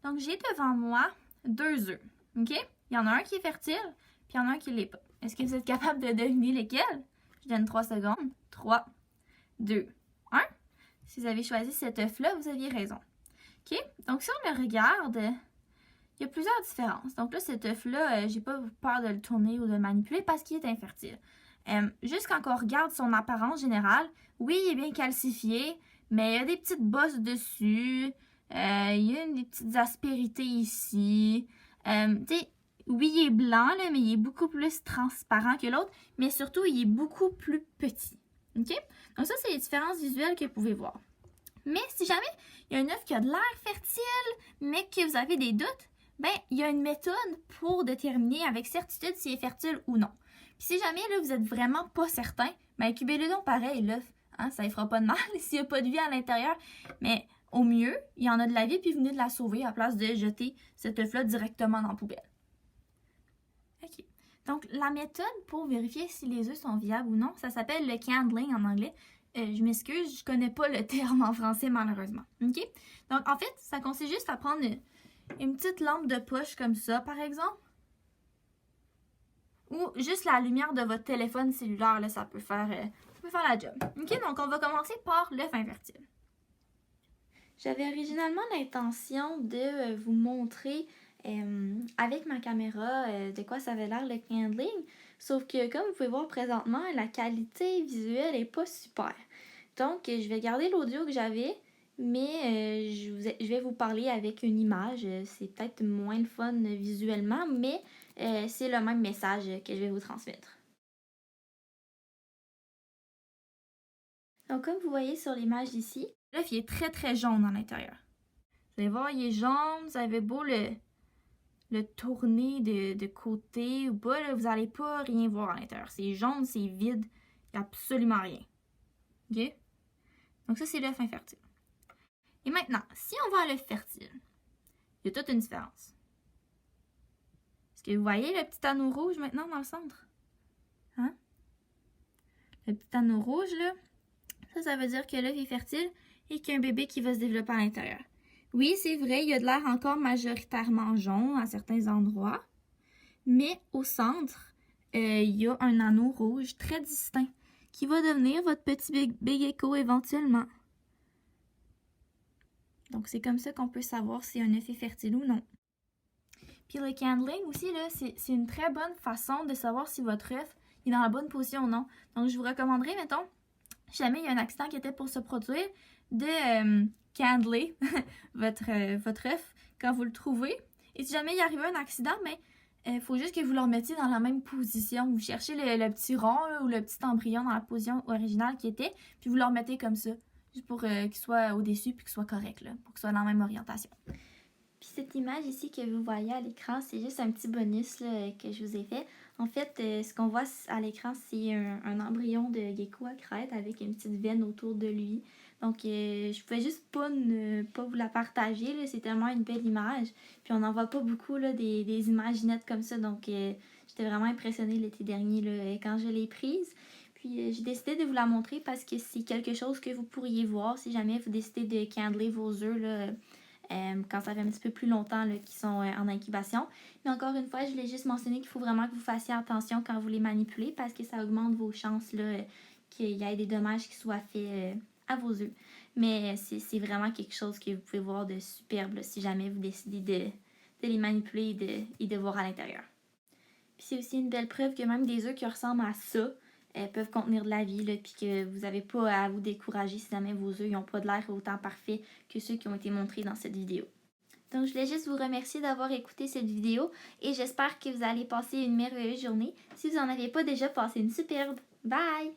Donc, j'ai devant moi 2 œufs, OK? Il y en a un qui est fertile, puis il y en a un qui ne l'est pas. Est-ce que vous êtes capable de deviner lesquels? Je donne 3 secondes. 3, 2, 1. Si vous avez choisi cet œuf-là, vous aviez raison. OK? Donc, si on le regarde, il y a plusieurs différences. Donc là, cet œuf-là, j'ai pas peur de le tourner ou de le manipuler parce qu'il est infertile. Juste quand on regarde son apparence générale, oui, il est bien calcifié, mais il y a des petites bosses dessus. Il y a des petites aspérités ici. Oui, il est blanc, là, mais il est beaucoup plus transparent que l'autre. Mais surtout, il est beaucoup plus petit. OK? Donc ça, c'est les différences visuelles que vous pouvez voir. Mais si jamais il y a un œuf qui a de l'air fertile, mais que vous avez des doutes, ben il y a une méthode pour déterminer avec certitude s'il est fertile ou non. Puis si jamais là, vous n'êtes vraiment pas certain, ben incubez-le donc pareil, l'œuf. Hein, ça ne fera pas de mal s'il n'y a pas de vie à l'intérieur. Mais au mieux, il y en a de la vie, puis venez de la sauver à la place de jeter cet œuf-là directement dans la poubelle. OK. Donc, la méthode pour vérifier si les œufs sont viables ou non, ça s'appelle le candling en anglais. Je m'excuse, je connais pas le terme en français malheureusement. OK? Donc, en fait, ça consiste juste à prendre une petite lampe de poche comme ça, par exemple. Ou juste la lumière de votre téléphone cellulaire, là, ça peut faire la job. OK? Donc, on va commencer par l'œuf infertile. J'avais originalement l'intention de vous montrer avec ma caméra de quoi ça avait l'air le candling. Sauf que comme vous pouvez voir présentement, la qualité visuelle n'est pas super. Donc, je vais garder l'audio que j'avais, mais je vais vous parler avec une image. C'est peut-être moins le fun visuellement, mais c'est le même message que je vais vous transmettre. Donc, comme vous voyez sur l'image ici, l'œuf il est très très jaune à l'intérieur. Vous allez voir, il est jaune, vous avez beau le tourner de côté ou pas, là, vous n'allez pas rien voir à l'intérieur. C'est jaune, c'est vide, il n'y a absolument rien. OK? Donc ça, c'est l'œuf infertile. Et maintenant, si on va à l'œuf fertile, il y a toute une différence. Est-ce que vous voyez le petit anneau rouge maintenant dans le centre? Hein? Le petit anneau rouge, là, ça veut dire que l'œuf est fertile et qu'il y a un bébé qui va se développer à l'intérieur. Oui, c'est vrai, il y a de l'air encore majoritairement jaune à certains endroits, mais au centre, il y a un anneau rouge très distinct qui va devenir votre petit bébé gecko éventuellement. Donc, c'est comme ça qu'on peut savoir si un œuf est fertile ou non. Puis le candling aussi, là, c'est une très bonne façon de savoir si votre œuf est dans la bonne position ou non. Donc, je vous recommanderais, mettons, si jamais il y a un accident qui était pour se produire, de candler votre œuf quand vous le trouvez. Et si jamais il arrivait un accident, mais il faut juste que vous le remettiez dans la même position. Vous cherchez le petit rond là, ou le petit embryon dans la position originale qui était, puis vous le remettez comme ça, juste pour qu'il soit au-dessus puis qu'il soit correct, là, pour qu'il soit dans la même orientation. Puis cette image ici que vous voyez à l'écran, c'est juste un petit bonus là, que je vous ai fait. En fait, ce qu'on voit à l'écran, c'est un embryon de gecko à crête avec une petite veine autour de lui. Donc, je pouvais juste pas vous la partager. C'est tellement une belle image. Puis, on n'en voit pas beaucoup là, des imaginettes comme ça. Donc, j'étais vraiment impressionnée l'été dernier là, quand je l'ai prise. Puis, j'ai décidé de vous la montrer parce que c'est quelque chose que vous pourriez voir si jamais vous décidez de candler vos œufs là, quand ça fait un petit peu plus longtemps qu'ils sont en incubation. Mais encore une fois, je voulais juste mentionner qu'il faut vraiment que vous fassiez attention quand vous les manipulez parce que ça augmente vos chances là, qu'il y ait des dommages qui soient faits à vos œufs. Mais c'est vraiment quelque chose que vous pouvez voir de superbe là, si jamais vous décidez de les manipuler et de voir à l'intérieur. Puis c'est aussi une belle preuve que même des œufs qui ressemblent à ça peuvent contenir de la vie, puis que vous n'avez pas à vous décourager si jamais vos œufs n'ont pas de l'air autant parfait que ceux qui ont été montrés dans cette vidéo. Donc, je voulais juste vous remercier d'avoir écouté cette vidéo et j'espère que vous allez passer une merveilleuse journée. Si vous n'en avez pas déjà, passez une superbe. Bye!